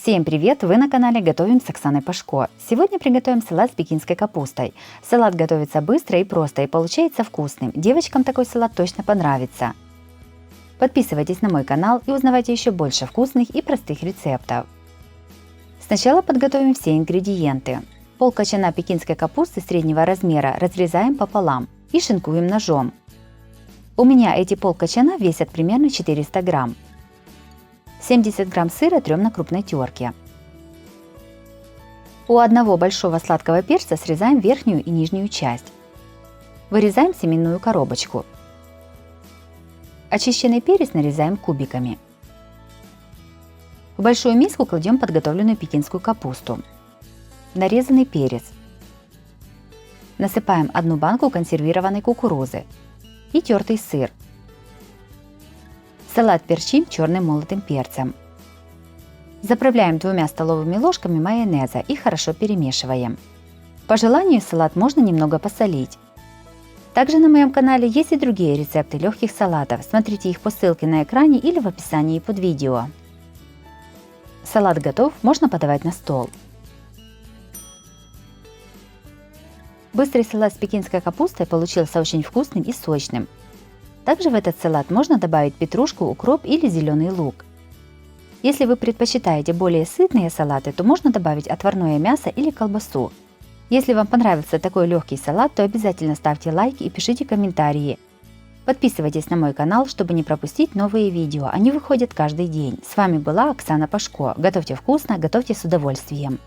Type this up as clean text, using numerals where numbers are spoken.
Всем привет! Вы на канале Готовим с Оксаной Пашко. Сегодня приготовим салат с пекинской капустой. Салат готовится быстро и просто и получается вкусным. Девочкам такой салат точно понравится. Подписывайтесь на мой канал и узнавайте еще больше вкусных и простых рецептов. Сначала подготовим все ингредиенты. Пол-кочана пекинской капусты среднего размера разрезаем пополам и шинкуем ножом. У меня эти пол-кочана весят примерно 400 грамм. 70 грамм сыра трем на крупной терке. У одного большого сладкого перца срезаем верхнюю и нижнюю часть. Вырезаем семенную коробочку. Очищенный перец нарезаем кубиками. В большую миску кладем подготовленную пекинскую капусту, нарезанный перец. Насыпаем одну банку консервированной кукурузы и тертый сыр. Салат перчим черным молотым перцем. Заправляем 2 столовыми ложками майонеза и хорошо перемешиваем. По желанию салат можно немного посолить. Также на моем канале есть и другие рецепты легких салатов. Смотрите их по ссылке на экране или в описании под видео. Салат готов, можно подавать на стол. Быстрый салат с пекинской капустой получился очень вкусным и сочным. Также в этот салат можно добавить петрушку, укроп или зеленый лук. Если вы предпочитаете более сытные салаты, то можно добавить отварное мясо или колбасу. Если вам понравился такой легкий салат, то обязательно ставьте лайк и пишите комментарии. Подписывайтесь на мой канал, чтобы не пропустить новые видео, они выходят каждый день. С вами была Оксана Пашко. Готовьте вкусно, готовьте с удовольствием.